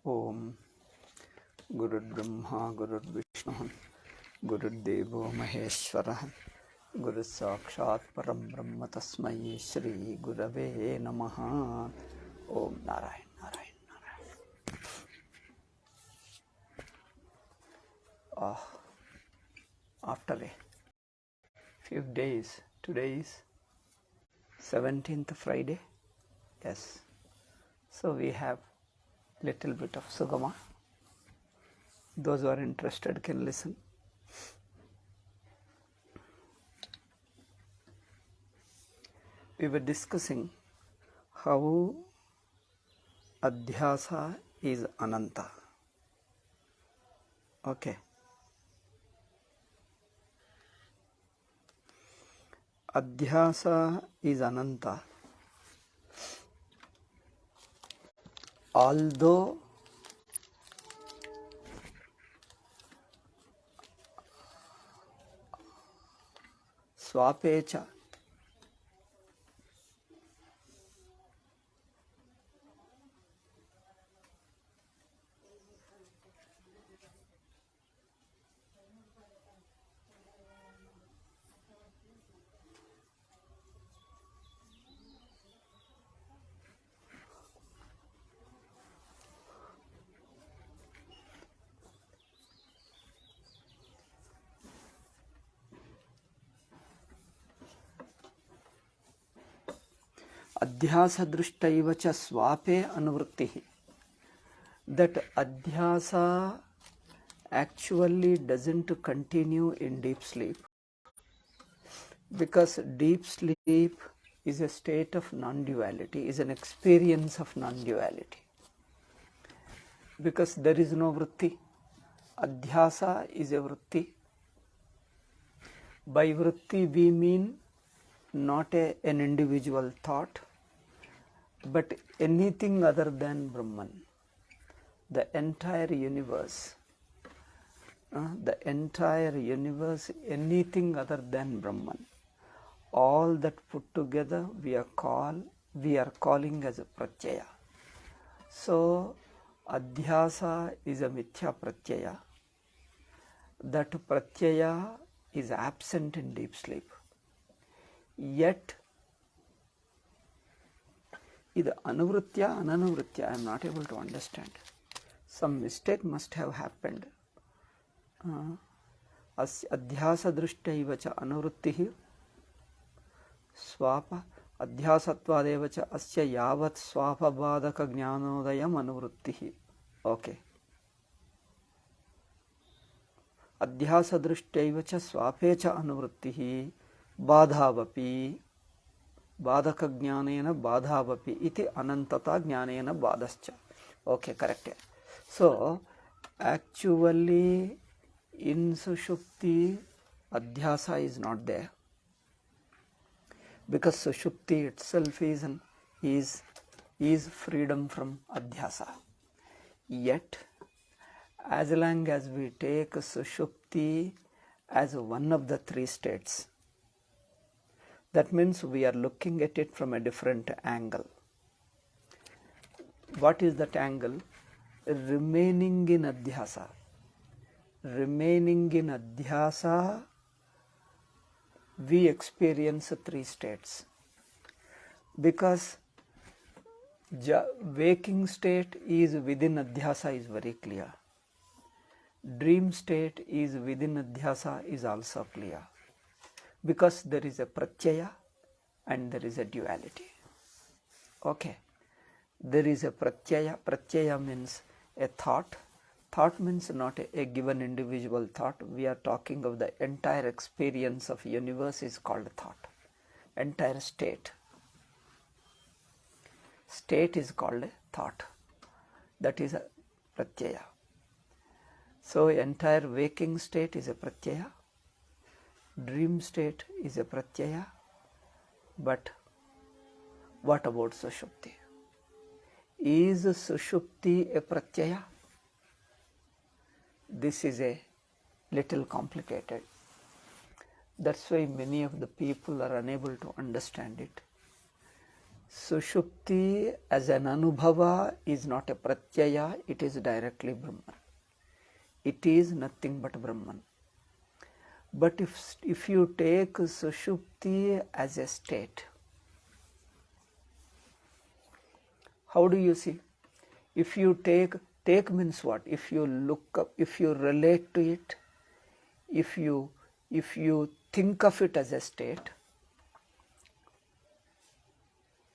Om Guru Brahma Guru Vishnu Guru Devo Maheshwara Guru Sakshat Param Brahma Tasmai Shri Gurave Namaha. Om Narayan Narayan Narayan. After a few days, today is 17th Friday. Yes. So we have little bit of Sugama. Those who are interested can listen. We were discussing how Adhyasa is Ananta. Okay. Adhyasa is Ananta. Although Swapecha Adhyasa drishtaiva cha swape anuvrittihi. That Adhyasa actually doesn't continue in deep sleep, because deep sleep is a state of non-duality, is an experience of non-duality. Because there is no vritti. Adhyasa is a vritti. By vritti we mean not an individual thought, but anything other than Brahman. The entire universe, anything other than Brahman. All that put together we are calling as a pratyaya. So Adhyasa is a mithya pratyaya. That pratyaya is absent in deep sleep. Yet, either anuvritya, ananuvritya, I am not able to understand. Some mistake must have happened. Adhyasa drishtaiva cha anuvrittihi swapa adhyasattvadeva cha asya yavat swapa badaka jnanodayam anuvrittihi. Okay. Adhyasa drishtaiva cha swape cha anuvrittihi badhavapi badaka jnanena badhavapi iti anantata jnanena badascha. Okay, correct. So actually in Sushupti Adhyasa is not there, because Sushupti itself is freedom from Adhyasa. Yet as long as we take Sushupti as one of the three states, that means we are looking at it from a different angle. What is that angle? Remaining in Adhyasa. Remaining in Adhyasa, we experience three states. Because waking state is within Adhyasa is very clear. Dream state is within Adhyasa is also clear. Because there is a pratyaya and there is a duality. Okay. There is a pratyaya. Pratyaya means a thought. Thought means not a given individual thought. We are talking of the entire experience of universe is called thought. Entire state. State is called a thought. That is a pratyaya. So entire waking state is a pratyaya. Dream state is a pratyaya. But what about Sushupti? Is Sushupti a pratyaya? This is a little complicated. That's why many of the people are unable to understand it. Sushupti as an anubhava is not a pratyaya, it is directly Brahman. It is nothing but Brahman. But if you take Sushupti as a state, how do you see? If you take means what? If you look up, if you relate to it, if you think of it as a state,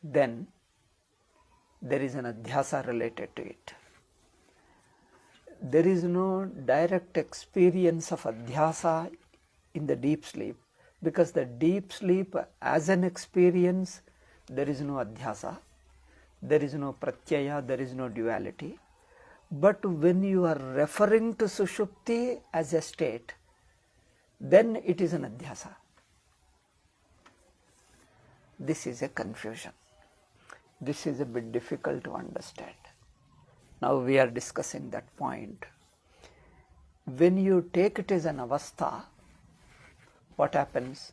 then there is an adhyasa related to it. There is no direct experience of adhyasa in the deep sleep, because the deep sleep as an experience, there is no adhyasa, there is no pratyaya, there is no duality. But when you are referring to Sushupti as a state, then it is an adhyasa. This is a confusion. This is a bit difficult to understand. Now we are discussing that point. When you take it as an avastha, what happens?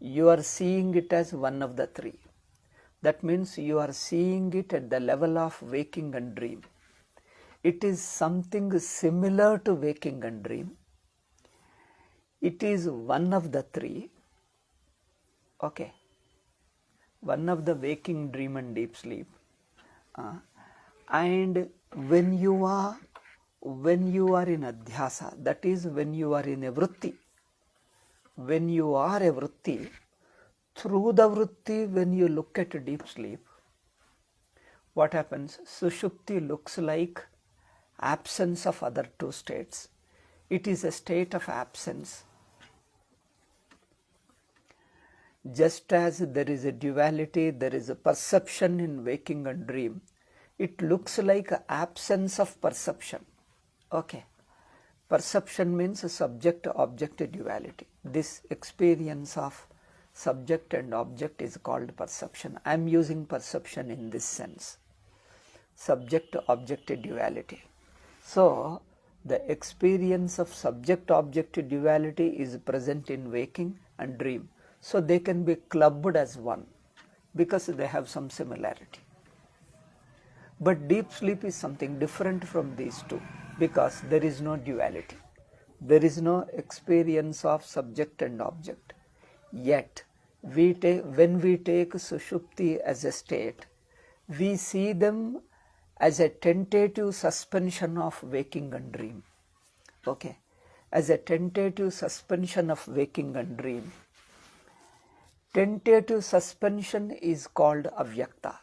You are seeing it as one of the three. That means you are seeing it at the level of waking and dream. It is something similar to waking and dream. It is one of the three. Okay. One of the waking, dream and deep sleep. And when you are in adhyasa, that is when you are in a vritti. When you are a vritti, through the vritti, when you look at deep sleep, what happens? Sushupti looks like absence of other two states. It is a state of absence. Just as there is a duality, there is a perception in waking and dream. It looks like absence of perception. Okay. Perception means subject-object duality. This experience of subject and object is called perception. I am using perception in this sense. Subject-object duality. So, the experience of subject-object duality is present in waking and dream. So, they can be clubbed as one because they have some similarity. But deep sleep is something different from these two, because there is no duality. There is no experience of subject and object. Yet, when we take Sushupti as a state, we see them as a tentative suspension of waking and dream. Okay. As a tentative suspension of waking and dream. Tentative suspension is called avyakta.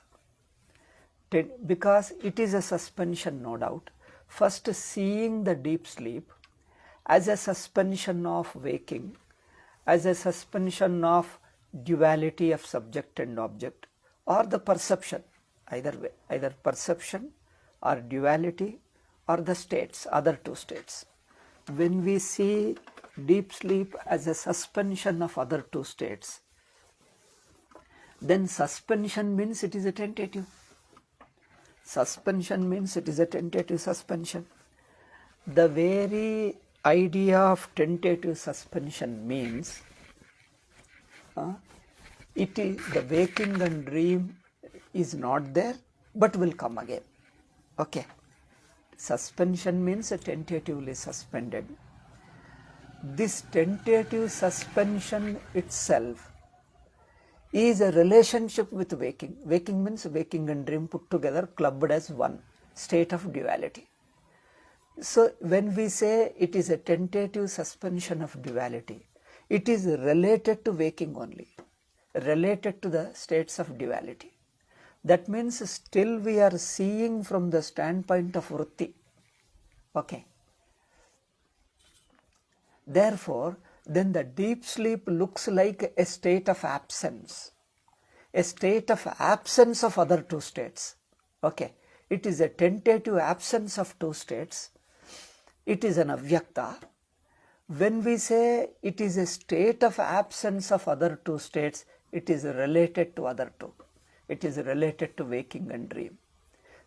Because it is a suspension, no doubt. First, seeing the deep sleep as a suspension of waking, as a suspension of duality of subject and object, or the perception, either way, either perception or duality or the states, other two states. When we see deep sleep as a suspension of other two states, then suspension means it is a tentative. Suspension means it is a tentative suspension. The very idea of tentative suspension means it is the waking and dream is not there but will come again. Okay. Suspension means tentatively suspended. This tentative suspension itself is a relationship with waking. Waking means waking and dream put together, clubbed as one state of duality. So when we say it is a tentative suspension of duality, it is related to waking only, related to the states of duality. That means still we are seeing from the standpoint of vritti. Okay. Therefore, then the deep sleep looks like a state of absence, a state of absence of other two states. Okay. It is a tentative absence of two states. It is an avyakta. When we say it is a state of absence of other two states, it is related to other two. It is related to waking and dream.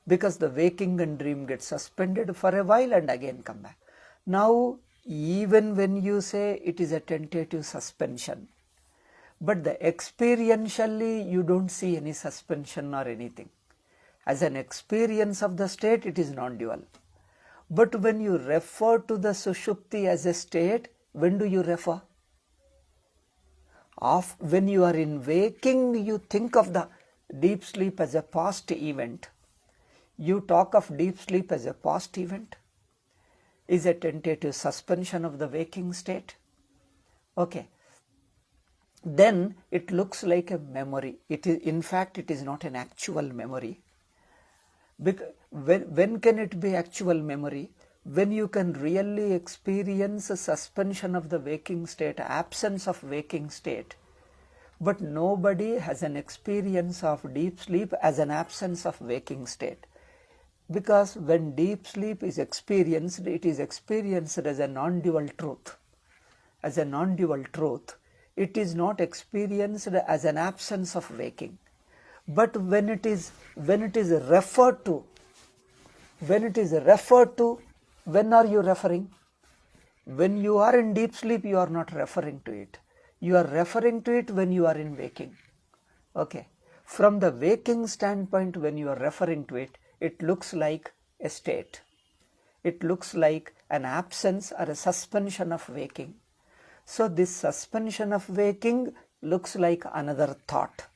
Because the waking and dream get suspended for a while and again come back. Now, even when you say it is a tentative suspension, But the experientially you don't see any suspension or anything. As an experience of the state, it is non-dual. But when you refer to the sushupti as a state, when do you refer? When you are in waking, you think of the deep sleep as a past event. You talk of deep sleep as a past event. Is a tentative suspension of the waking state. Okay. Then it looks like a memory. It is, in fact, it is not an actual memory. When can it be actual memory? When you can really experience a suspension of the waking state, absence of waking state. But nobody has an experience of deep sleep as an absence of waking state. Because when deep sleep is experienced, it is experienced as a non-dual truth. As a non-dual truth, it is not experienced as an absence of waking. But when it is referred to, when are you referring? When you are in deep sleep, you are not referring to it. You are referring to it when you are in waking. Okay. From the waking standpoint, when you are referring to it, it looks like a state. It looks like an absence or a suspension of waking. So this suspension of waking looks like another thought.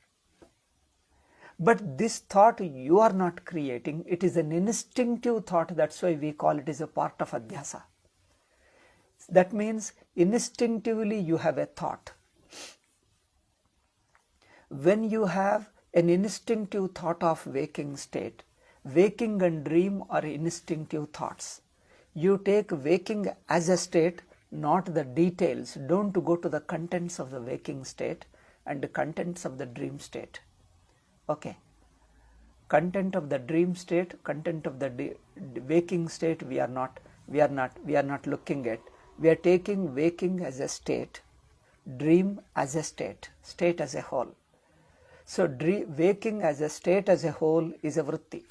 But this thought you are not creating. It is an instinctive thought. That's why we call it as a part of Adhyasa. That means instinctively you have a thought. When you have an instinctive thought of waking state, waking and dream are instinctive thoughts. You take waking as a state, not the details. Don't go to the contents of the waking state and the contents of the dream state. Okay. Content of the dream state, content of the waking state, we are not looking at. We are taking waking as a state, dream as a state as a whole. So waking as a state as a whole is a vritti.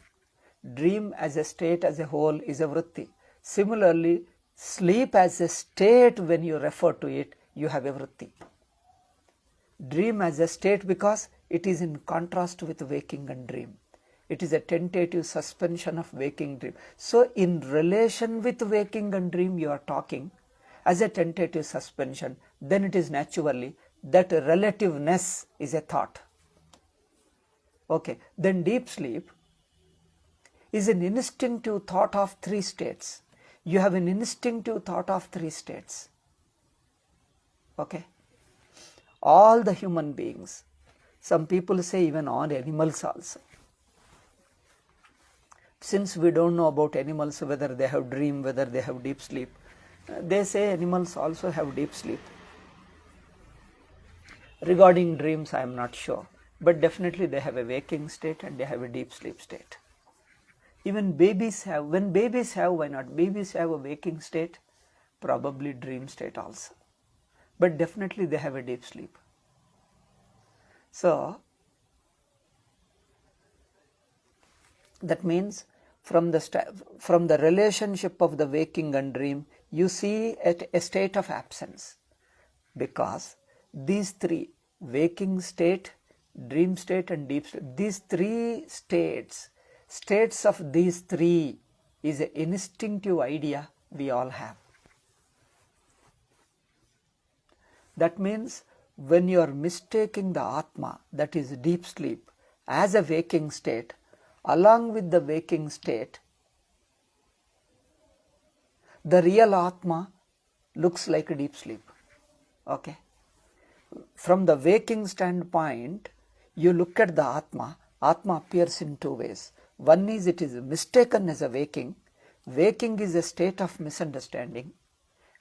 Dream as a state as a whole is a vritti. Similarly, sleep as a state, when you refer to it, you have a vritti. Dream as a state because it is in contrast with waking and dream. It is a tentative suspension of waking dream. So in relation with waking and dream you are talking as a tentative suspension, then it is naturally that relativeness is a thought. Okay, then deep sleep is an instinctive thought of three states. You have an instinctive thought of three states. Okay. All the human beings, some people say even all animals also. Since we don't know about animals, whether they have dream, whether they have deep sleep, they say animals also have deep sleep. Regarding dreams, I am not sure. But definitely they have a waking state and they have a deep sleep state. Even babies have, when babies have, why not? Babies have a waking state, probably dream state also. But definitely they have a deep sleep. So, that means from the relationship of the waking and dream, you see a state of absence. Because these three, waking state, dream state and deep state, these three states of these three is an instinctive idea we all have. That means when you are mistaking the Atma, that is deep sleep, as a waking state, along with the waking state, the real Atma looks like a deep sleep. Okay. From the waking standpoint, you look at the Atma. Atma appears in two ways. One is it is mistaken as a waking. Waking is a state of misunderstanding,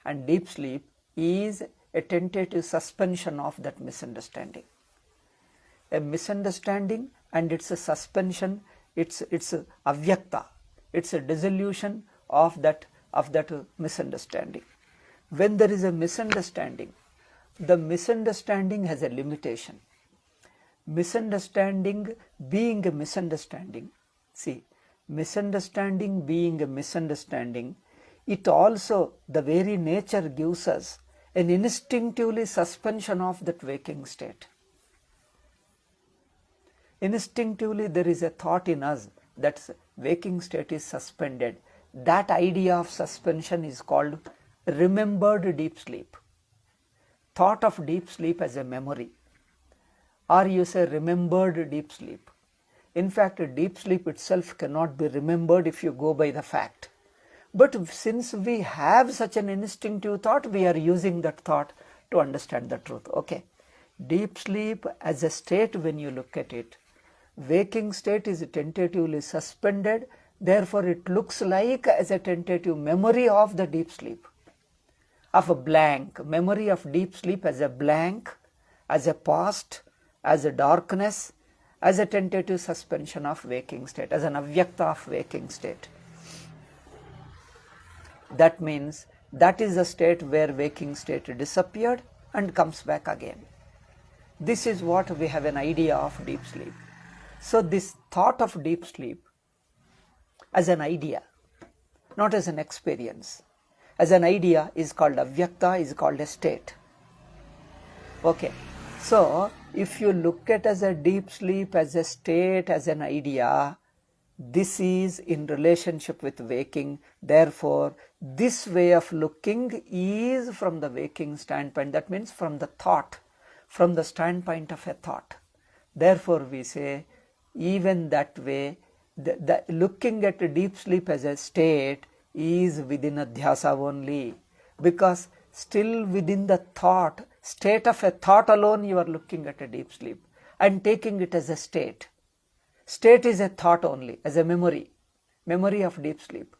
and deep sleep is a tentative suspension of that misunderstanding. A misunderstanding and it's a suspension, it's avyakta, it's a dissolution of that misunderstanding. When there is a misunderstanding, the misunderstanding has a limitation. Misunderstanding being a misunderstanding, see, misunderstanding being a misunderstanding, it also, the very nature gives us an instinctively suspension of that waking state. Instinctively there is a thought in us that waking state is suspended. That idea of suspension is called remembered deep sleep. Thought of deep sleep as a memory, or you say remembered deep sleep. In fact, deep sleep itself cannot be remembered if you go by the fact. But since we have such an instinctive thought, we are using that thought to understand the truth. Okay. Deep sleep as a state, when you look at it, waking state is tentatively suspended, therefore it looks like as a tentative memory of the deep sleep, of a blank, memory of deep sleep as a blank, as a past, as a darkness, as a tentative suspension of waking state, as an avyakta of waking state. That means that is a state where waking state disappeared and comes back again. This is what we have an idea of deep sleep. So this thought of deep sleep as an idea, not as an experience, as an idea is called avyakta, is called a state. Okay. So if you look at as a deep sleep, as a state, as an idea, this is in relationship with waking. Therefore, this way of looking is from the waking standpoint. That means from the thought, from the standpoint of a thought. Therefore, we say even that way, the looking at a deep sleep as a state is within Adhyasa only, because still within the thought, state of a thought alone, you are looking at a deep sleep and taking it as a state. State is a thought only, as a memory, memory of deep sleep.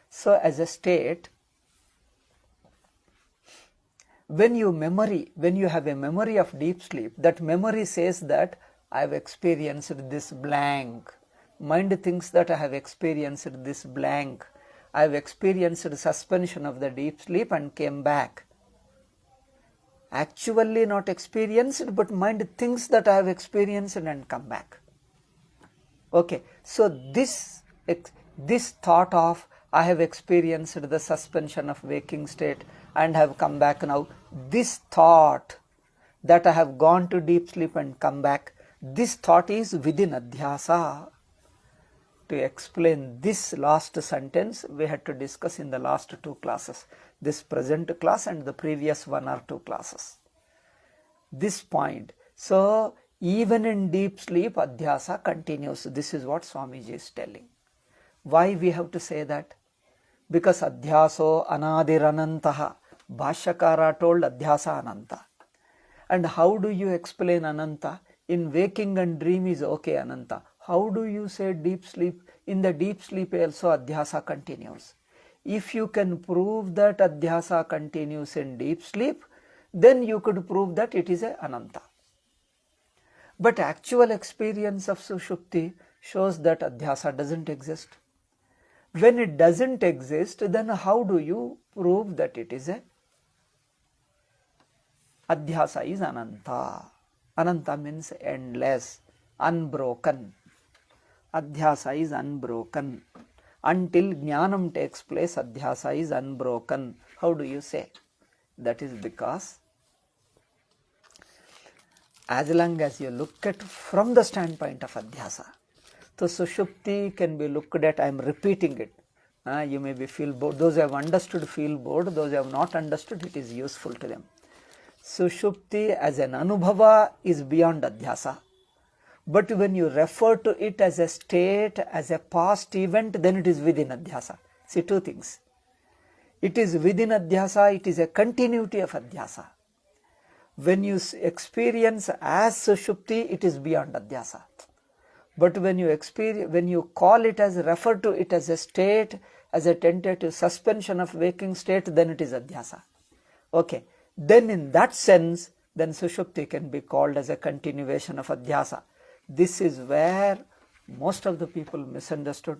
So as a state, when you have a memory of deep sleep, that memory says that I have experienced this blank. Mind thinks that I have experienced this blank. I have experienced suspension of the deep sleep and came back. Actually not experienced, but mind thinks that I have experienced and come back. Okay, so this thought of I have experienced the suspension of waking state and have come back now, this thought that I have gone to deep sleep and come back, this thought is within Adhyasa. To explain this last sentence, we had to discuss in the last two classes, this present class and the previous 1 or 2 classes. This point. So, even in deep sleep, Adhyasa continues. This is what Swamiji is telling. Why we have to say that? Because Adhyaso Anadiranantaha. Bhashyakara told Adhyasa Ananta. And how do you explain Ananta? In waking and dream is okay, Ananta. How do you say deep sleep? In the deep sleep also Adhyasa continues. If you can prove that Adhyasa continues in deep sleep, then you could prove that it is a Ananta. But actual experience of Sushupti shows that Adhyasa doesn't exist. When it doesn't exist, then how do you prove that it is a Adhyasa is Ananta. Ananta means endless, unbroken. Adhyasa is unbroken. Until Jnanam takes place, Adhyasa is unbroken. How do you say? That is because as long as you look at from the standpoint of Adhyasa, so Sushupti can be looked at, I am repeating it. You may be feel bored. Those who have understood feel bored. Those who have not understood, it is useful to them. Sushupti as an Anubhava is beyond Adhyasa. But when you refer to it as a state, as a past event, then it is within Adhyasa. See, two things. It is within Adhyasa, it is a continuity of Adhyasa. When you experience as Sushupti, it is beyond Adhyasa. But when you call it as, refer to it as a state, as a tentative suspension of waking state, then it is Adhyasa. Okay. Then in that sense, then Sushupti can be called as a continuation of Adhyasa. This is where most of the people misunderstood.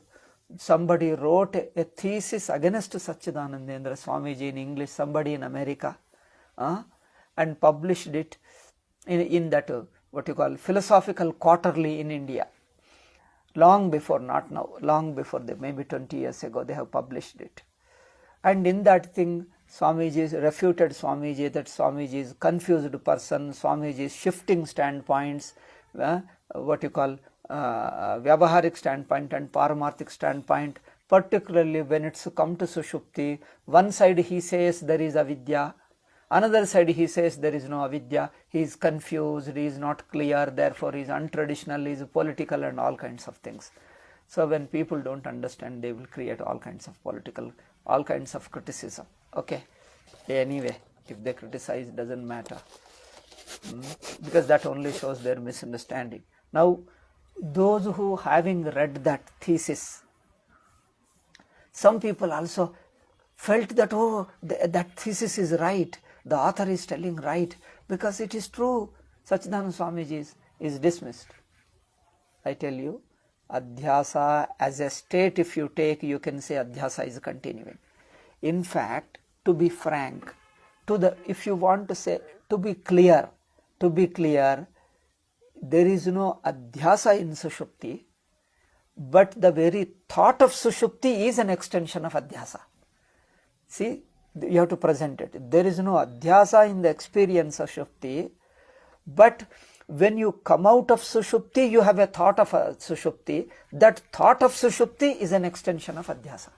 Somebody wrote a thesis against Satchidanandendra Swamiji in English, somebody in America, and published it in that, what you call, Philosophical Quarterly in India. Long before, not now, long before, maybe 20 years ago, they have published it. And in that thing, Swamiji refuted Swamiji that Swamiji is confused person, Swamiji is shifting standpoints, what you call Vyavaharik standpoint and Paramarthik standpoint, particularly when it's come to Sushupti. One side he says there is avidya, another side he says there is no avidya, he is confused, he is not clear, therefore he is untraditional, he is political and all kinds of things. So when people don't understand, they will create all kinds of political, all kinds of criticism. Okay, anyway, if they criticize, doesn't matter, because that only shows their misunderstanding. Now, those who having read that thesis, some people also felt that, oh, that thesis is right, the author is telling right, because it is true. Sachidananda Swamiji is dismissed. I tell you, Adhyasa as a state, if you take, you can say Adhyasa is continuing. In fact, to be frank, if you want to say, to be clear, there is no Adhyasa in Sushupti, but the very thought of Sushupti is an extension of Adhyasa. See, you have to present it. There is no Adhyasa in the experience of Sushupti, but when you come out of Sushupti, you have a thought of Sushupti. That thought of Sushupti is an extension of Adhyasa.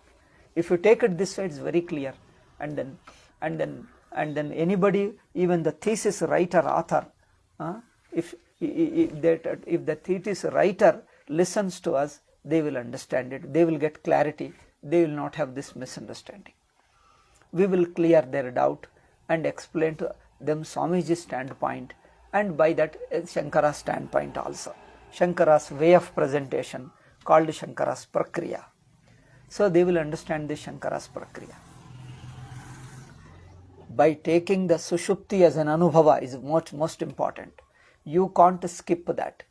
If you take it this way, it's very clear. And then anybody, even the thesis writer, author, if the thesis writer listens to us, they will understand it, they will get clarity, they will not have this misunderstanding. We will clear their doubt and explain to them Swamiji's standpoint, and by that Shankara's standpoint also. Shankara's way of presentation called Shankara's Prakriya. So they will understand the Shankara's Prakriya. By taking the Sushupti as an Anubhava is most important. You can't skip that.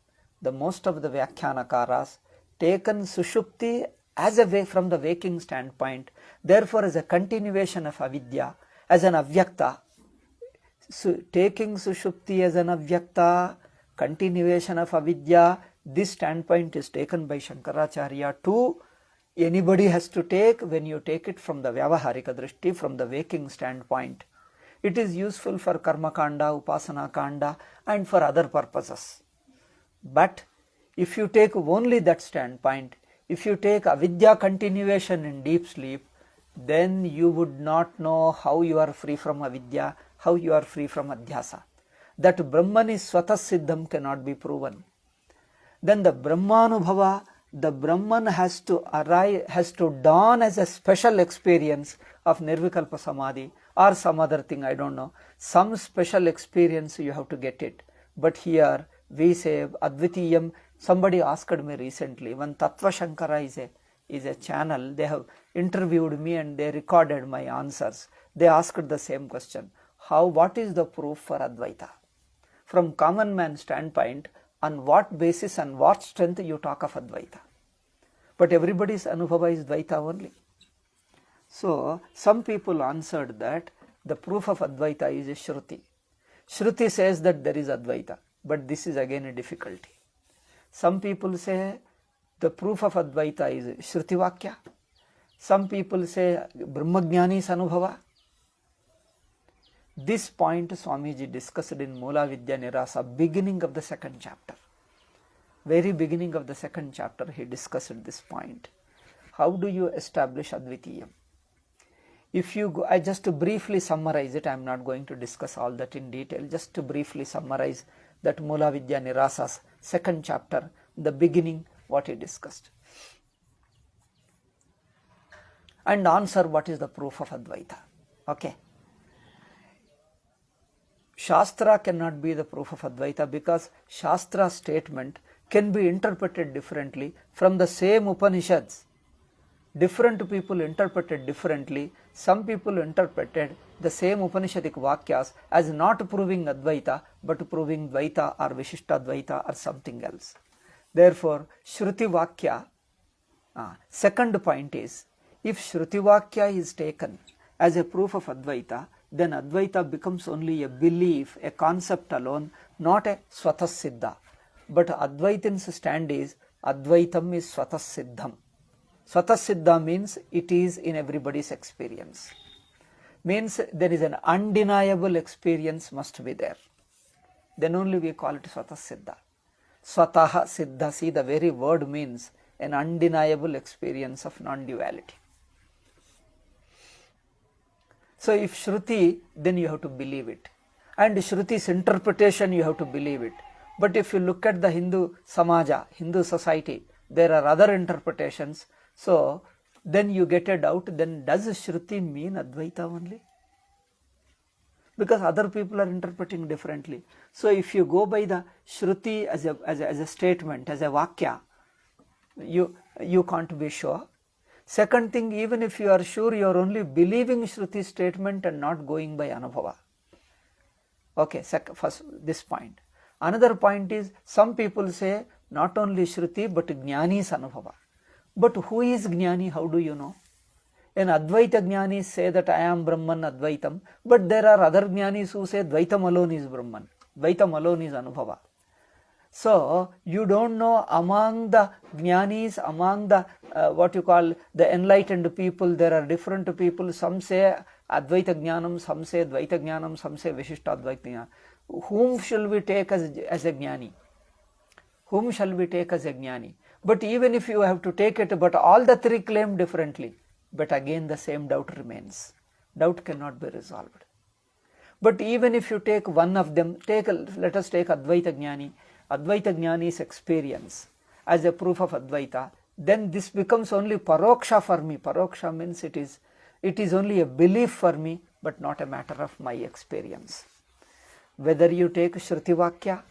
The most of the Vyakhyanakaras taken Sushupti as a way from the waking standpoint, therefore as a continuation of avidya, as an avyakta. So taking Sushupti as an avyakta, continuation of avidya, this standpoint is taken by Shankaracharya too. Anybody has to take, when you take it from the Vyavaharika Drishti, from the waking standpoint. It is useful for Karma Kanda, Upasana Kanda and for other purposes. But if you take only that standpoint, if you take avidya continuation in deep sleep, then you would not know how you are free from avidya, how you are free from adhyasa. That Brahman is Swatas Siddham cannot be proven. Then the Brahmanubhava, the Brahman has to dawn as a special experience of Nirvikalpa Samadhi or some other thing, I don't know. Some special experience you have to get it. But here we say Advitiyam. Somebody asked me recently, when Tattva Shankara is a channel, they have interviewed me and they recorded my answers. They asked the same question. What is the proof for Advaita? From common man standpoint, on what basis and what strength you talk of Advaita? But everybody's Anubhava is Dvaita only. So, some people answered that the proof of Advaita is a Shruti. Shruti says that there is Advaita, but this is again a difficulty. Some people say the proof of Advaita is Shruti Vakya. Some people say Brahmagyani's Anubhava. This point Swamiji discussed in Mula Vidya Nirasa, beginning of the second chapter. Very beginning of the second chapter he discussed this point. How do you establish Advitiyam? If you go, I just to briefly summarize it, I am not going to discuss all that in detail, just to briefly summarize that Mula Vidya Nirasa's second chapter, the beginning, what he discussed. And answer what is the proof of Advaita. Okay. Shastra cannot be the proof of Advaita because Shastra statement can be interpreted differently from the same Upanishads. Different people interpreted differently. Some people interpreted the same Upanishadic Vakyas as not proving Advaita but proving Dvaita or Vishishtadvaita or something else. Therefore, Shruti Vakya, second point is, if Shruti Vakya is taken as a proof of Advaita, then Advaita becomes only a belief, a concept alone, not a Swatas Siddha. But Advaitin's stand is, Advaitam is Swatas Siddham. Swatas Siddha means it is in everybody's experience. means there is an undeniable experience must be there. Then only we call it Swatah Siddha. Swataha Siddha, see the very word means an undeniable experience of non-duality. So if Shruti, then you have to believe it. And Shruti's interpretation, you have to believe it. But if you look at the Hindu Samaja, Hindu society, there are other interpretations. So then you get a doubt, then does Shruti mean Advaita only? Because other people are interpreting differently. So if you go by the Shruti as a statement, as a Vakya, you can't be sure. Second thing, even if you are sure, you are only believing Shruti statement and not going by Anubhava. Okay, first this point. Another point is, some people say not only Shruti but Jnani is Anubhava. But who is Jnani? How do you know? An Advaita Jnani say that I am Brahman, Advaitam, but there are other Jnanis who say Dvaitam alone is Brahman, Dvaitam alone is Anubhava. So you don't know among the Jnanis, among the what you call the enlightened people, there are different people. Some say Advaita Jnanam, some say Dvaita Jnanam, some say Vishishta Advaita Jnanam. Whom shall we take as a Jnani? Whom shall we take as a Jnani? But even if you have to take it, but all the three claim differently, but again the same doubt remains. Doubt cannot be resolved. But even if you take one of them, let us take Advaita Jnani. Advaita Jnani's experience as a proof of Advaita, then this becomes only Paroksha for me. Paroksha means it is only a belief for me, but not a matter of my experience. Whether you take Shruti Vakya,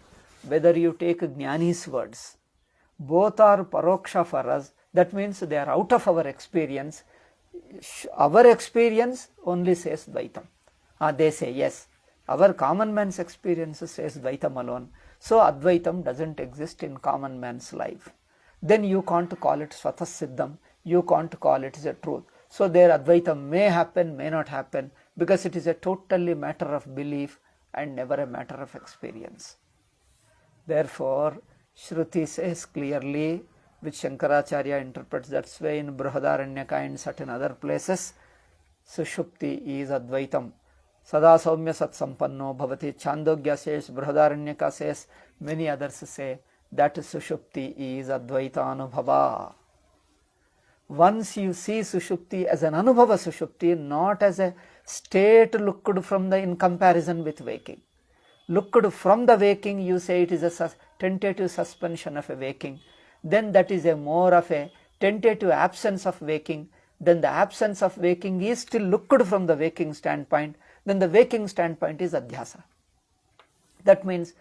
whether you take Jnani's words, both are Paroksha for us. That means they are out of our experience. Our experience only says Dvaitam. They say yes. Our common man's experience says Dvaitam alone. So Advaitam doesn't exist in common man's life. Then you can't call it Swatah Siddham. You can't call it as a truth. So there Advaitam may happen, may not happen, because it is a totally matter of belief and never a matter of experience. Therefore, Shruti says clearly, which Shankaracharya interprets that way in Brihadaranyaka and certain other places, Sushupti is Advaitam. Sada Saumya Sat Sampanno Bhavati. Chandogya says, Brihadaranyaka says, many others say that Sushupti is Advaita Anubhava. Once you see Sushupti as an Anubhava Sushupti, not as a state looked from in comparison with waking. Looked from the waking, you say it is a tentative suspension of a waking. Then that is a more of a tentative absence of waking. Then the absence of waking is still looked from the waking standpoint. Then the waking standpoint is Adhyasa. That means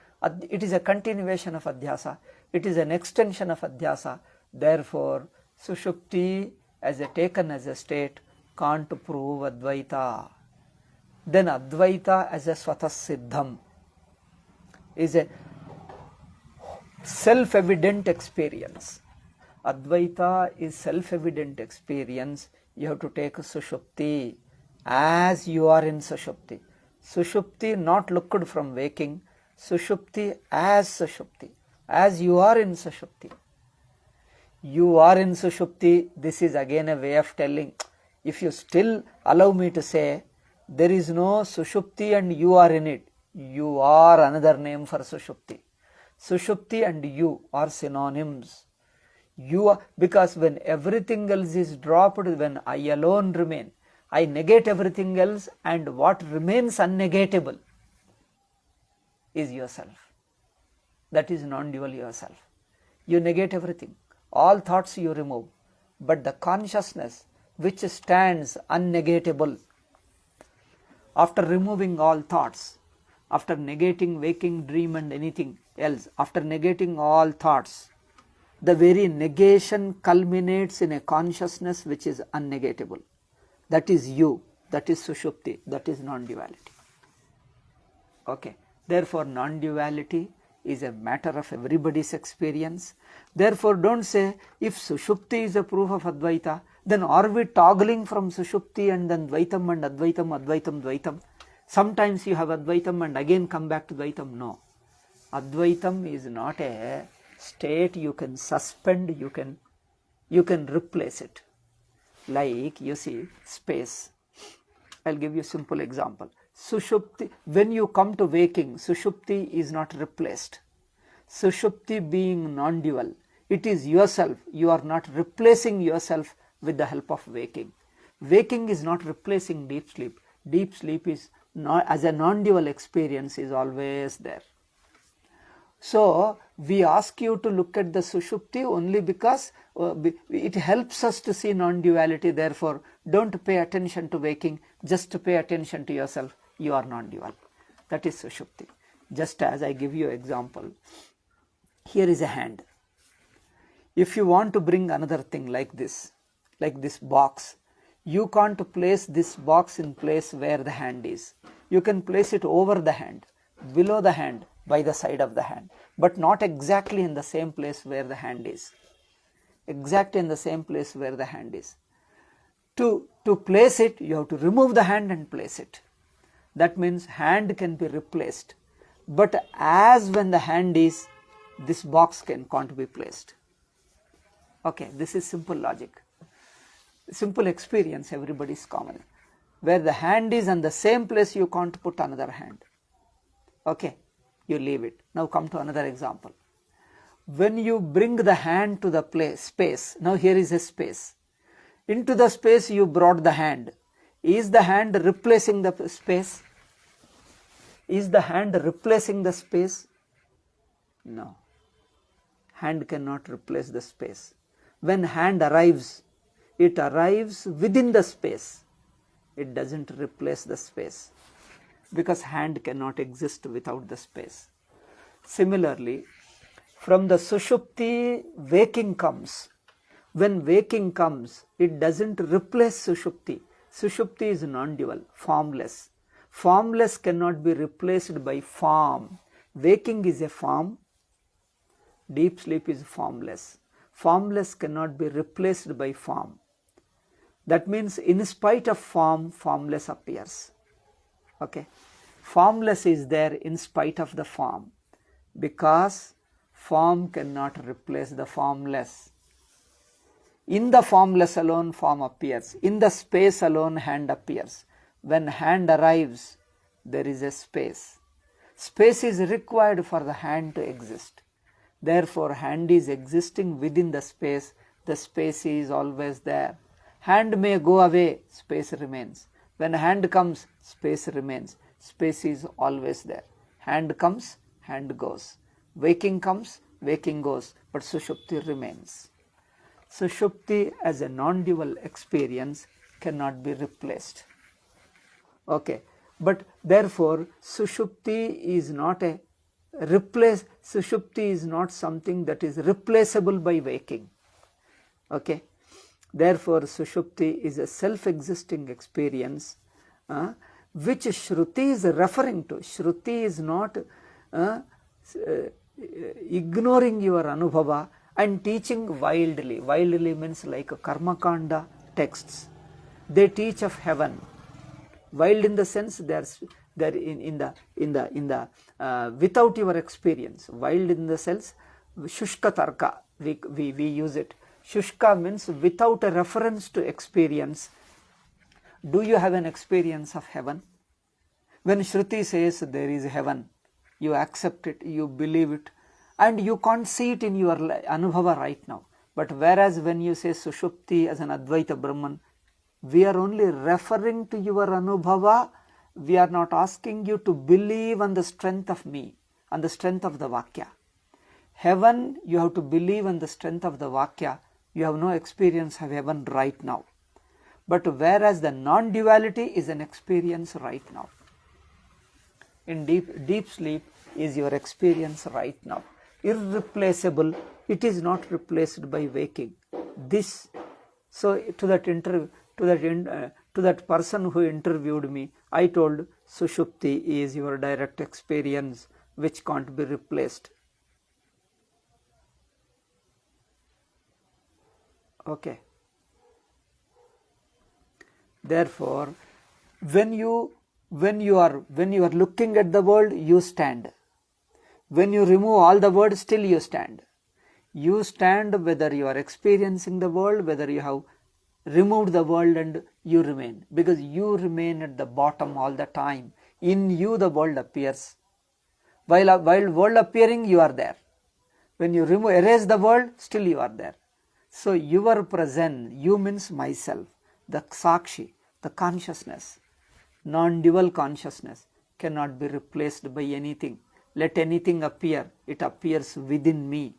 it is a continuation of Adhyasa. It is an extension of Adhyasa. Therefore, Sushupti taken as a state can't prove Advaita. Then Advaita as a Swatah Siddham is a self-evident experience. Advaita is self-evident experience. You have to take Sushupti as you are in Sushupti. Sushupti not looked from waking. Sushupti, as you are in Sushupti. You are in Sushupti. This is again a way of telling. If you still allow me to say, there is no Sushupti and you are in it. You are another name for Sushupti. Sushupti and you are synonyms. You are, because when everything else is dropped, when I alone remain, I negate everything else, and what remains unnegatable is yourself. That is non-dual yourself. You negate everything. All thoughts you remove. But the consciousness which stands unnegatable, after removing all thoughts, after negating waking, dream and anything else, after negating all thoughts, the very negation culminates in a consciousness which is unnegatable. That is you, that is Sushupti, that is non-duality. Okay. Therefore, non-duality is a matter of everybody's experience. Therefore, don't say, if Sushupti is a proof of Advaita, then are we toggling from Sushupti and then Dvaitam and Advaitam, Advaitam, Dvaitam? Sometimes you have Advaitam and again come back to Dvaitam. No. Advaitam is not a state you can suspend, you can replace it. Like you see space. I'll give you a simple example. Sushupti, when you come to waking, Sushupti is not replaced. Sushupti being non-dual, it is yourself. You are not replacing yourself with the help of waking. Waking is not replacing deep sleep. Deep sleep is not, as a non-dual experience, is always there. So we ask you to look at the Sushupti only because it helps us to see non-duality. Therefore, don't pay attention to waking, just pay attention to yourself. You are non-dual. That is Sushupti. Just as I give you an example, here is a hand. If you want to bring another thing like this box, you can't place this box in place where the hand is. You can place it over the hand, below the hand, by the side of the hand, but not exactly in the same place where the hand is. Exactly in the same place where the hand is. To place it, you have to remove the hand and place it. That means hand can be replaced. But as when the hand is, this box can't be placed. Okay, this is simple logic. Simple experience, everybody's common. Where the hand is in the same place, you can't put another hand. Okay, you leave it. Now come to another example. When you bring the hand to the space, now here is a space. Into the space you brought the hand. Is the hand replacing the space? Is the hand replacing the space? No. Hand cannot replace the space. When hand arrives, it arrives within the space. It doesn't replace the space, because hand cannot exist without the space. Similarly, from the Sushupti, waking comes. When waking comes, it doesn't replace Sushupti. Sushupti is non-dual, formless. Formless cannot be replaced by form. Waking is a form. Deep sleep is formless. Formless cannot be replaced by form. That means in spite of form, formless appears. Okay. Formless is there in spite of the form, because form cannot replace the formless. In the formless alone, form appears. In the space alone, hand appears. When hand arrives, there is a space. Space is required for the hand to exist. Therefore, hand is existing within the space. The space is always there. Hand may go away, space remains. When hand comes, space remains. Space is always there. Hand comes, hand goes. Waking comes, waking goes, but Sushupti remains. Sushupti as a non-dual experience cannot be replaced. Okay, but therefore Sushupti is not Sushupti is not something that is replaceable by waking. Okay, therefore Sushupti is a self-existing experience which Shruti is referring to. Shruti is not ignoring your Anubhava and teaching wildly. Wildly means like Karma Kanda texts. They teach of heaven. Wild in the sense they're in the without your experience. Wild in the sense Shushka Tarka, we use it. Shushka means without a reference to experience. Do you have an experience of heaven? When Shruti says there is heaven, you accept it, you believe it, and you can't see it in your Anubhava right now. But whereas when you say Sushupti as an Advaita Brahman, we are only referring to your Anubhava. We are not asking you to believe on the strength of me, on the strength of the Vakya. Heaven, you have to believe on the strength of the Vakya. You have no experience of heaven right now. But whereas the non-duality is an experience right now. In deep sleep is your experience right now. Irreplaceable, it is not replaced by waking. This, so to that person who interviewed me, I told Sushupti is your direct experience which can't be replaced. Okay. Therefore, when you are looking at the world, you stand. When you remove all the world, still you stand. You stand whether you are experiencing the world, whether you have removed the world and you remain, because you remain at the bottom all the time. In you the world appears. While world appearing, you are there. When you erase the world, still you are there. So your present, you means myself, the Sakshi, the consciousness, non-dual consciousness cannot be replaced by anything. Let anything appear, it appears within me.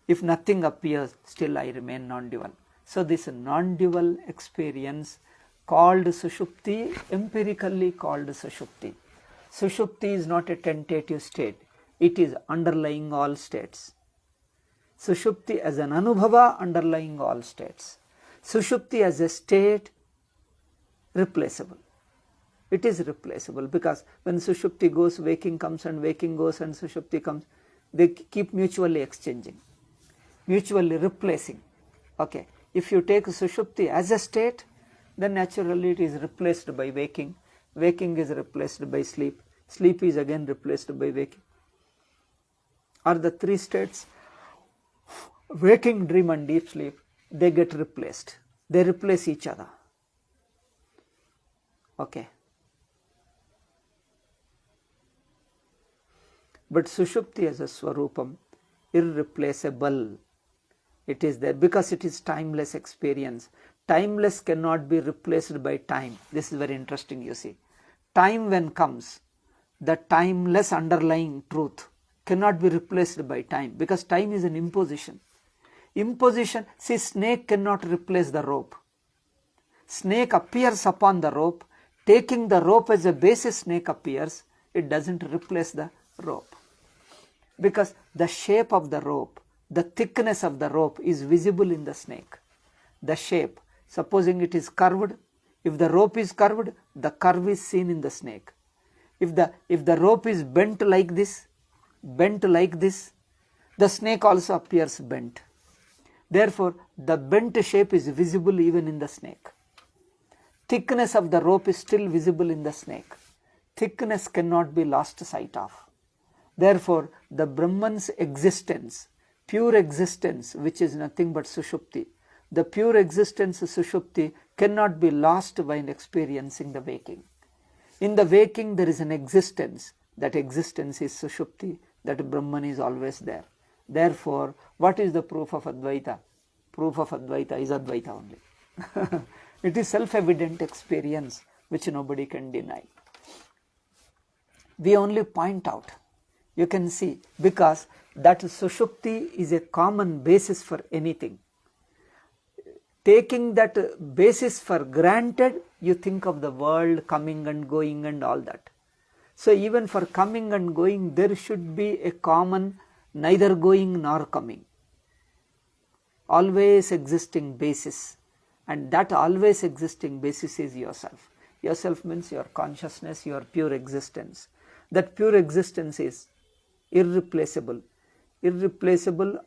If nothing appears, still I remain non-dual. So this non-dual experience called Sushupti, empirically called Sushupti. Sushupti is not a tentative state, it is underlying all states. Sushupti as an Anubhava underlying all states. Sushupti as a state replaceable. It is replaceable because when Sushupti goes, waking comes, and waking goes and Sushupti comes, they keep mutually exchanging, mutually replacing. Okay, if you take Sushupti as a state, then naturally it is replaced by waking, waking is replaced by sleep, sleep is again replaced by waking. Are the three states, waking, dream and deep sleep, they get replaced. They replace each other. Okay. But Sushupti as a Swarupam, irreplaceable. It is there because it is timeless experience. Timeless cannot be replaced by time. This is very interesting, you see. Time when comes, the timeless underlying truth cannot be replaced by time because time is an imposition. Imposition, see, snake cannot replace the rope. Snake appears upon the rope, taking the rope as a basis, snake appears, it doesn't replace the rope. Because the shape of the rope, the thickness of the rope is visible in the snake. The shape, supposing it is curved, if the rope is curved, the curve is seen in the snake. If the rope is bent like this, the snake also appears bent. Therefore, the bent shape is visible even in the snake. Thickness of the rope is still visible in the snake. Thickness cannot be lost sight of. Therefore, the Brahman's existence, pure existence, which is nothing but Sushupti, the pure existence of Sushupti cannot be lost while experiencing the waking. In the waking, there is an existence. That existence is Sushupti, that Brahman is always there. Therefore, what is the proof of Advaita? Proof of Advaita is Advaita only. It is self-evident experience which nobody can deny. We only point out. You can see, because that Sushupti is a common basis for anything. Taking that basis for granted, you think of the world coming and going and all that. So even for coming and going, there should be a common neither going nor coming. Always existing basis. And that always existing basis is yourself. Yourself means your consciousness, your pure existence. That pure existence is irreplaceable,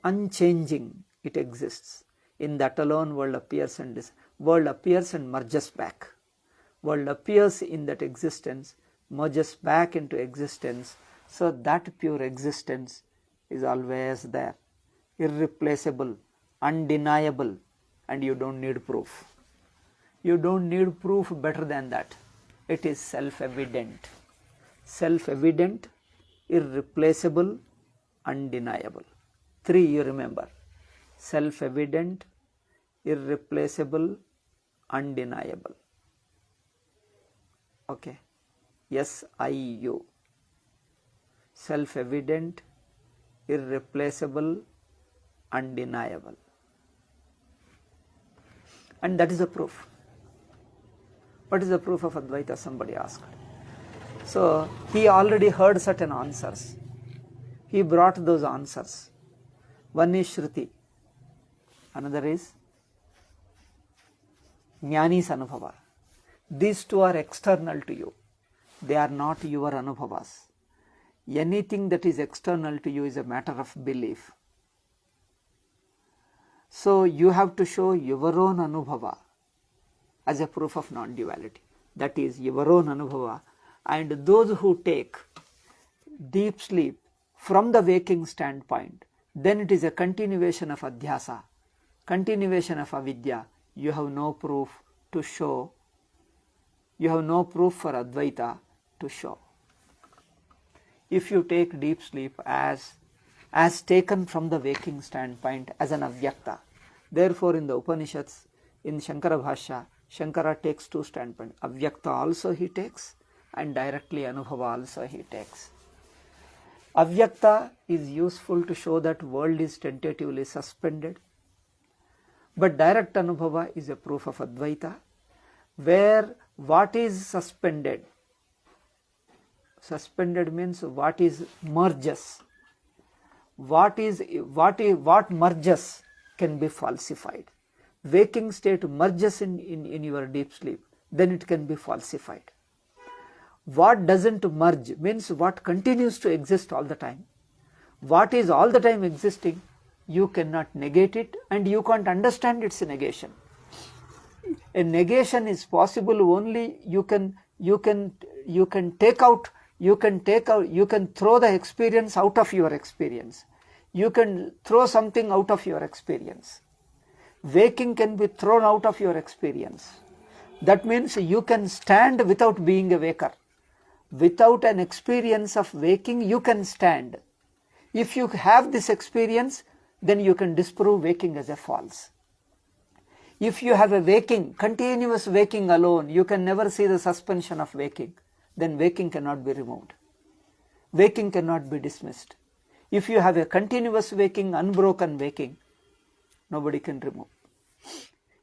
unchanging. It exists. In that alone, world appears and merges back. World appears in that existence, merges back into existence. So that pure existence is always there, irreplaceable, undeniable, and you don't need proof. You don't need proof better than that. It is self-evident. Self-evident, irreplaceable, undeniable. 3 you remember. Self-evident, irreplaceable, undeniable. Okay. SIU. Self-evident, irreplaceable, undeniable. And that is the proof. What is the proof of Advaita? Somebody asked. So he already heard certain answers. He brought those answers. One is Shruti. Another is Jnani's Anubhava. These two are external to you. They are not your Anubhavas. Anything that is external to you is a matter of belief. So you have to show your own Anubhava as a proof of non-duality. That is your own Anubhava. And those who take deep sleep from the waking standpoint, then it is a continuation of Adhyasa, continuation of Avidya. You have no proof to show You have no proof for Advaita to show. If you take deep sleep as taken from the waking standpoint as an avyakta, therefore in the Upanishads, in Shankara Bhasya, Shankara takes two standpoints. Avyakta also he takes and directly Anubhava also he takes. Avyakta is useful to show that world is tentatively suspended, but direct Anubhava is a proof of Advaita, where what is suspended means what is merges. What merges can be falsified. Waking state merges in your deep sleep, then it can be falsified. What doesn't merge means what continues to exist all the time. What is all the time existing, you cannot negate it and you can't understand its negation. A negation is possible only you can throw the experience out of your experience. You can throw something out of your experience. Waking can be thrown out of your experience. That means you can stand without being a waker. Without an experience of waking, you can stand. If you have this experience, then you can disprove waking as a false. If you have a waking, continuous waking alone, you can never see the suspension of waking, then waking cannot be removed. Waking cannot be dismissed. If you have a continuous waking, unbroken waking, nobody can remove.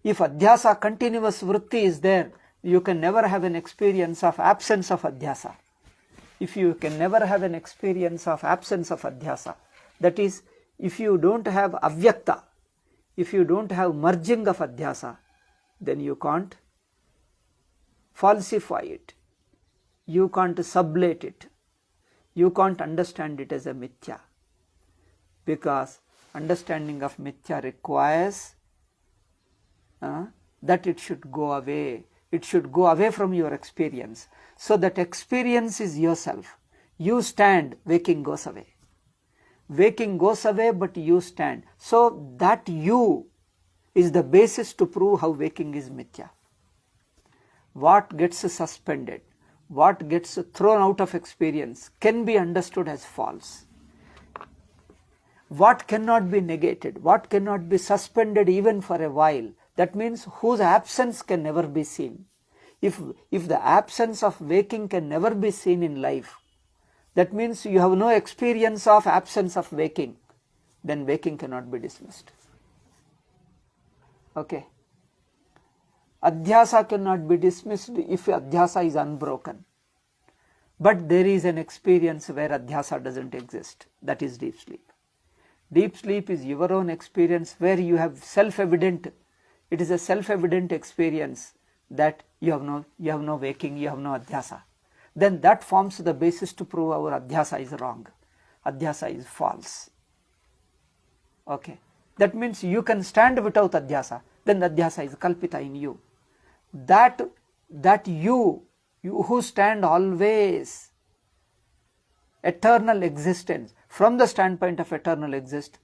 If Adhyasa, continuous vritti is there, you can never have an experience of absence of Adhyasa. If you can never have an experience of absence of Adhyasa, that is, if you don't have avyakta, if you don't have merging of Adhyasa, then you can't falsify it. You can't sublate it. You can't understand it as a mithya. Because understanding of mithya requires that it should go away. It should go away from your experience. So that experience is yourself. You stand, waking goes away. Waking goes away, but you stand. So that you is the basis to prove how waking is mithya. What gets suspended, what gets thrown out of experience can be understood as false. What cannot be negated, what cannot be suspended even for a while, that means whose absence can never be seen. If the absence of waking can never be seen in life, that means you have no experience of absence of waking, then waking cannot be dismissed. Okay. Adhyasa cannot be dismissed if Adhyasa is unbroken. But there is an experience where Adhyasa doesn't exist. That is deep sleep. Deep sleep is your own experience where you have self-evident. It is a self-evident experience that you have no waking, you have no Adhyasa. Then that forms the basis to prove our Adhyasa is wrong. Adhyasa is false. Okay. That means you can stand without Adhyasa. Then the Adhyasa is kalpita in you. That you who stand always, eternal existence, from the standpoint of eternal existence,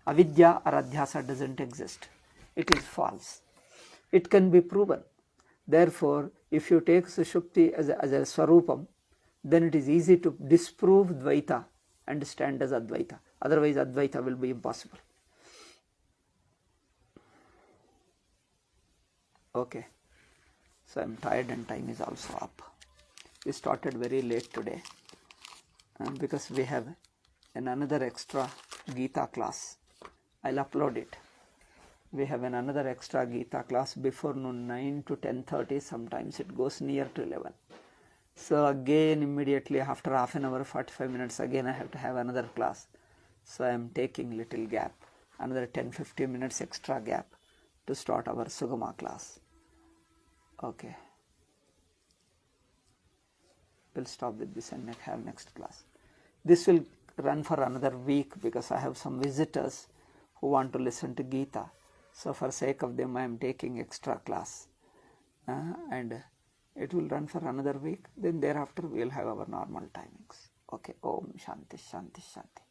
avidya or Adhyasa doesn't exist. It is false. It can be proven. Therefore, if you take Sushupti as a Swarupam, then it is easy to disprove Dvaita and stand as Advaita. Otherwise, Advaita will be impossible. Okay. So I am tired and time is also up. We started very late today because we have another extra Gita class. I'll upload it. We have another extra Gita class before noon, 9 to 10:30. Sometimes it goes near to 11. So again, immediately after half an hour, 45 minutes, again I have to have another class. So I am taking little gap, another 10-15 minutes extra gap to start our Sugama class. Okay. We'll stop with this and have next class. This will run for another week because I have some visitors who want to listen to Gita. So for sake of them, I am taking extra class. And it will run for another week. Then thereafter, we will have our normal timings. Okay. Om Shanti Shanti Shanti.